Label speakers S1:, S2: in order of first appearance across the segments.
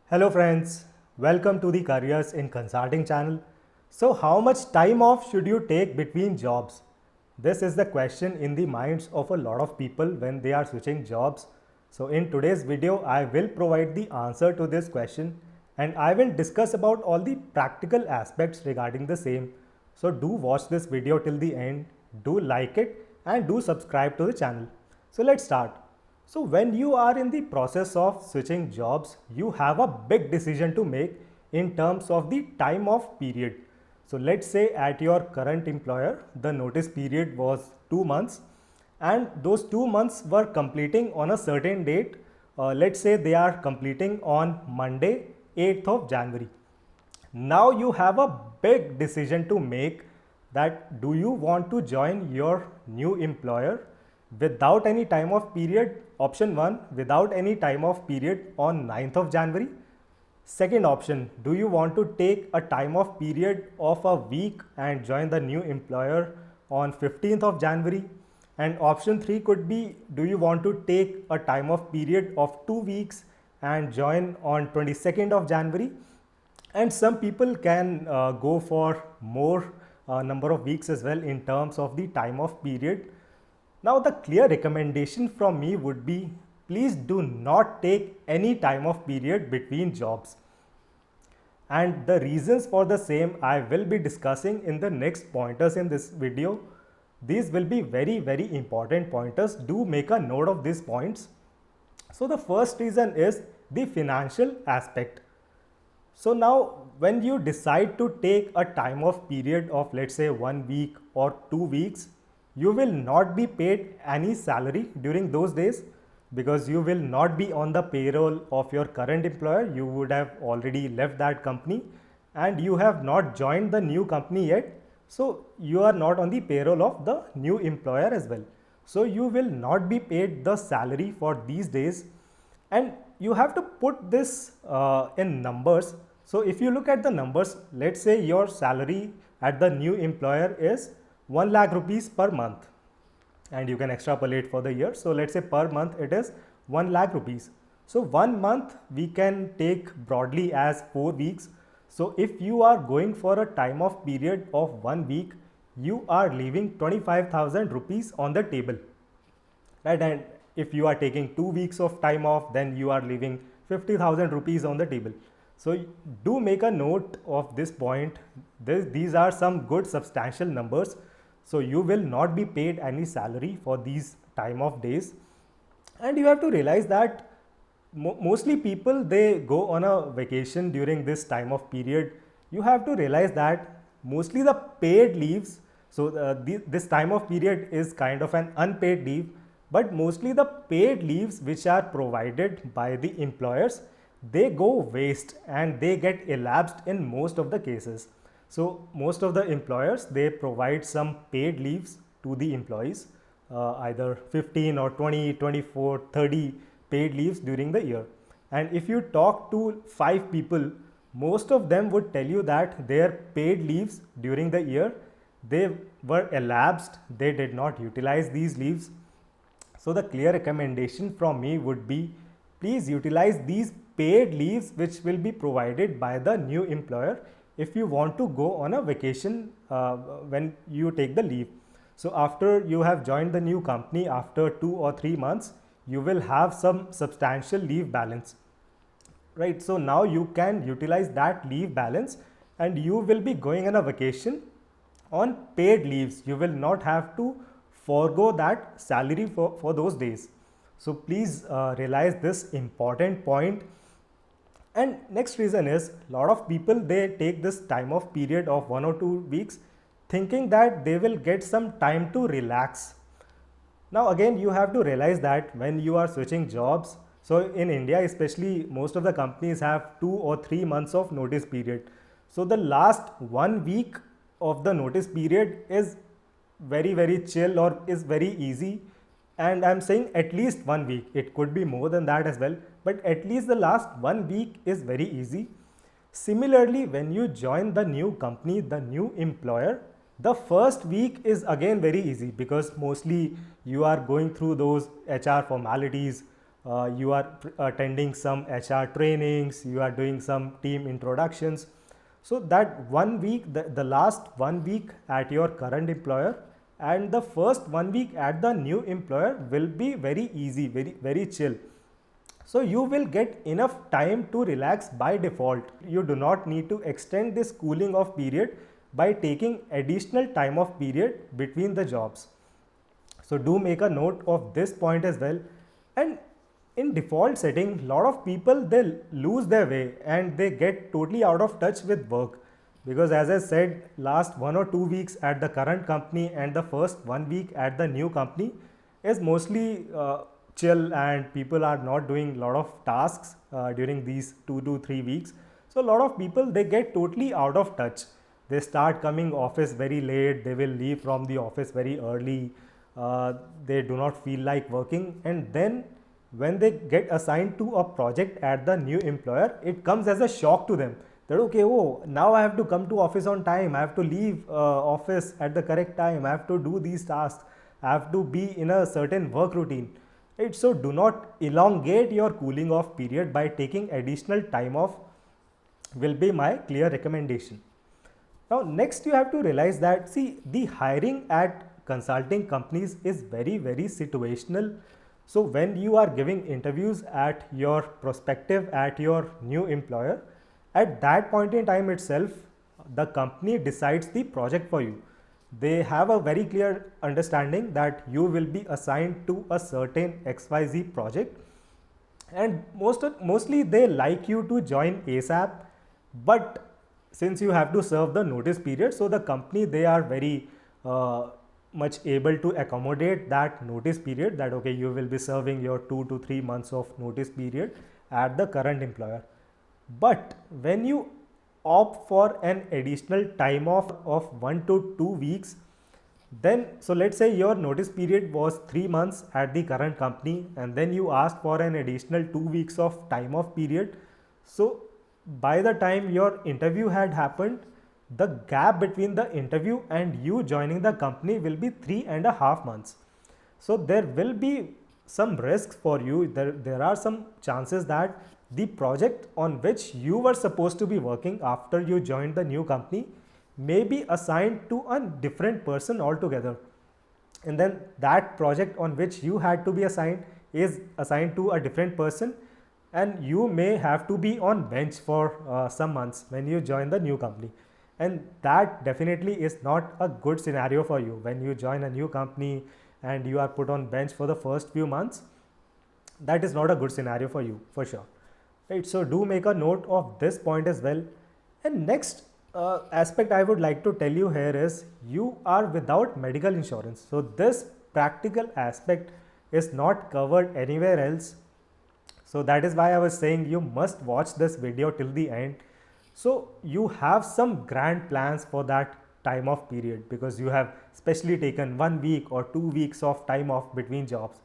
S1: Hello friends, welcome to the Careers in Consulting channel. So how much time off should you take between jobs? This is the question in the minds of a lot of people when they are switching jobs. So in today's video, I will provide the answer to this question and I will discuss about all the practical aspects regarding the same. So do watch this video till the end, do like it and do subscribe to the channel. So let's start. So when you are in the process of switching jobs, you have a big decision to make in terms of the time off period. So let's say at your current employer, the notice period was 2 months and those 2 months were completing on a certain date. Let's say they are completing on Monday, 8th of January. Now you have a big decision to make that do you want to join your new employer without any time off period, option 1, without any time off period on 9th of January. Second option, do you want to take a time off period of a week and join the new employer on 15th of January? And option 3 could be, do you want to take a time off period of 2 weeks and join on 22nd of January? And some people can go for more number of weeks as well in terms of the time off period. Now the clear recommendation from me would be, please do not take any time off period between jobs. And the reasons for the same I will be discussing in the next pointers in this video. These will be very important pointers. Do make a note of these points. So the first reason is the financial aspect. So now when you decide to take a time off period of let's say 1 week or 2 weeks, you will not be paid any salary during those days because you will not be on the payroll of your current employer. You would have already left that company and you have not joined the new company yet. So you are not on the payroll of the new employer as well. So you will not be paid the salary for these days and you have to put this in numbers. So if you look at the numbers, let's say your salary at the new employer is 1 lakh rupees per month and you can extrapolate for the year. So let's say per month it is 1 lakh rupees. So 1 month we can take broadly as 4 weeks. So if you are going for a time off period of 1 week, you are leaving 25,000 rupees on the table, right? And if you are taking 2 weeks of time off, then you are leaving 50,000 rupees on the table. So do make a note of this point. These are some good substantial numbers. So you will not be paid any salary for these time off days. And you have to realize that mostly people, they go on a vacation during this time off period. You have to realize that mostly the paid leaves, so this time off period is kind of an unpaid leave, but mostly the paid leaves which are provided by the employers, they go waste and they get elapsed in most of the cases. So most of the employers, they provide some paid leaves to the employees, either 15 or 20, 24, 30 paid leaves during the year. And if you talk to 5 people, most of them would tell you that their paid leaves during the year, they were elapsed, they did not utilize these leaves. So the clear recommendation from me would be, please utilize these paid leaves which will be provided by the new employer if you want to go on a vacation when you take the leave. So after you have joined the new company, after 2 or 3 months, you will have some substantial leave balance, right? So now you can utilize that leave balance and you will be going on a vacation on paid leaves. You will not have to forego that salary for those days. So please realize this important point. And next reason is, a lot of people, they take this time off period of 1 or 2 weeks thinking that they will get some time to relax. Now again, you have to realize that when you are switching jobs, so in India especially, most of the companies have 2 or 3 months of notice period. So the last 1 week of the notice period is very chill or is very easy. And I'm saying at least 1 week, it could be more than that as well, but at least the last 1 week is very easy. Similarly, when you join the new company, the new employer, the first week is again very easy because mostly you are going through those HR formalities, you are attending some HR trainings, you are doing some team introductions. So that 1 week, the last 1 week at your current employer and the first 1 week at the new employer will be very easy, very chill. So you will get enough time to relax by default. You do not need to extend this cooling off period by taking additional time off period between the jobs. So do make a note of this point as well. And in default setting, lot of people, they lose their way and they get totally out of touch with work, because as I said, last 1 or 2 weeks at the current company and the first 1 week at the new company is mostly chill, and people are not doing a lot of tasks during these 2 to 3 weeks. So a lot of people, they get totally out of touch. They start coming office very late, they will leave from the office very early, they do not feel like working, and then when they get assigned to a project at the new employer, it comes as a shock to them that okay, oh, now I have to come to office on time, I have to leave office at the correct time, I have to do these tasks, I have to be in a certain work routine. Right? So do not elongate your cooling off period by taking additional time off, will be my clear recommendation. Now next, you have to realize that, see, the hiring at consulting companies is very situational. So when you are giving interviews at your prospective, at your new employer, at that point in time itself, the company decides the project for you. They have a very clear understanding that you will be assigned to a certain XYZ project, and mostly they like you to join ASAP. But since you have to serve the notice period, so the company, they are very much able to accommodate that notice period, that okay, you will be serving your 2 to 3 months of notice period at the current employer. But when you opt for an additional time off of 1 to 2 weeks, then so let's say your notice period was 3 months at the current company, and then you ask for an additional 2 weeks of time off period. So by the time your interview had happened, the gap between the interview and you joining the company will be 3.5 months. So there will be some risks for you. There are some chances that the project on which you were supposed to be working after you joined the new company may be assigned to a different person altogether, and then that project on which you had to be assigned is assigned to a different person, and you may have to be on bench for some months when you join the new company. And that definitely is not a good scenario for you. When you join a new company and you are put on bench for the first few months, that is not a good scenario for you, for sure. Right? So do make a note of this point as well. And next aspect I would like to tell you here is, you are without medical insurance. So this practical aspect is not covered anywhere else. So that is why I was saying you must watch this video till the end. So you have some grand plans for that time off period, because you have specially taken 1 week or 2 weeks of time off between jobs.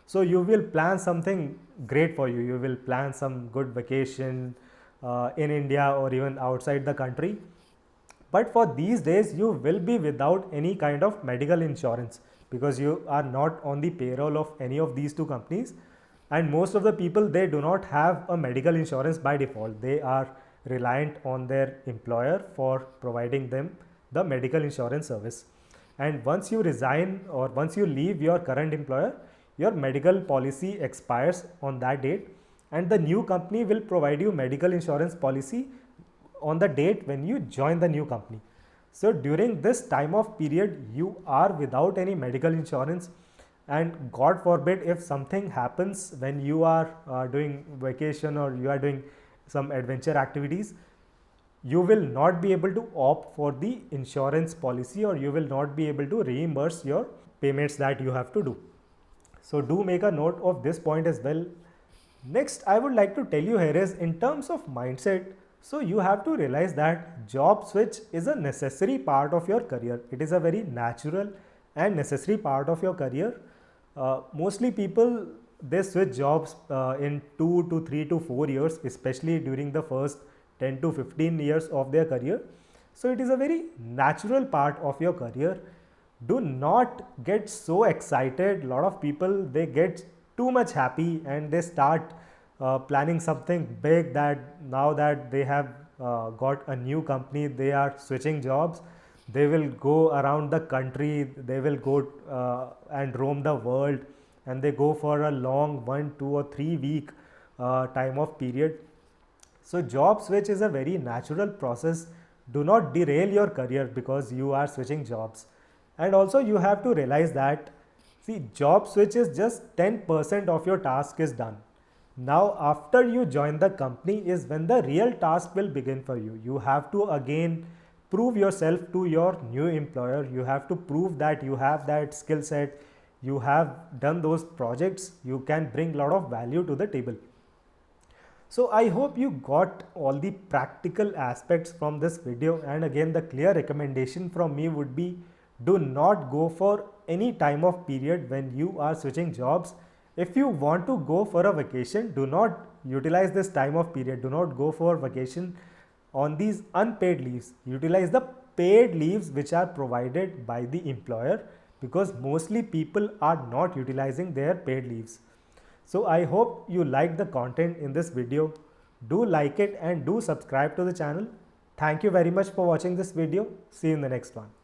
S1: So you will plan something great for you. You will plan some good vacation in India or even outside the country. But for these days, you will be without any kind of medical insurance, because you are not on the payroll of any of these two companies. And most of the people, they do not have a medical insurance by default. They are reliant on their employer for providing them the medical insurance service. And once you resign or once you leave your current employer, your medical policy expires on that date, and the new company will provide you medical insurance policy on the date when you join the new company. So during this time off period, you are without any medical insurance, and God forbid if something happens when you are doing vacation or you are doing some adventure activities, you will not be able to opt for the insurance policy, or you will not be able to reimburse your payments that you have to do. So do make a note of this point as well. Next, I would like to tell you here is, in terms of mindset, so you have to realize that job switch is a necessary part of your career. It is a very natural and necessary part of your career. Mostly people, they switch jobs in 2 to 3 to 4 years, especially during the first 10 to 15 years of their career. So it is a very natural part of your career. Do not get so excited. A lot of people, they get too much happy and they start planning something big, that now that they have got a new company, they are switching jobs. They will go around the country, they will go and roam the world, and they go for a long 1, 2 or 3 week time of period. So job switch is a very natural process. Do not derail your career because you are switching jobs. And also you have to realize that, see, job switch is just 10% of your task is done. Now after you join the company is when the real task will begin for you. You have to again prove yourself to your new employer. You have to prove that you have that skill set, you have done those projects, you can bring a lot of value to the table. So I hope you got all the practical aspects from this video, and again the clear recommendation from me would be, do not go for any time of period when you are switching jobs. If you want to go for a vacation, do not utilize this time of period. Do not go for vacation on these unpaid leaves. Utilize the paid leaves which are provided by the employer, because mostly people are not utilizing their paid leaves. So I hope you liked the content in this video. Do like it and do subscribe to the channel. Thank you very much for watching this video. See you in the next one.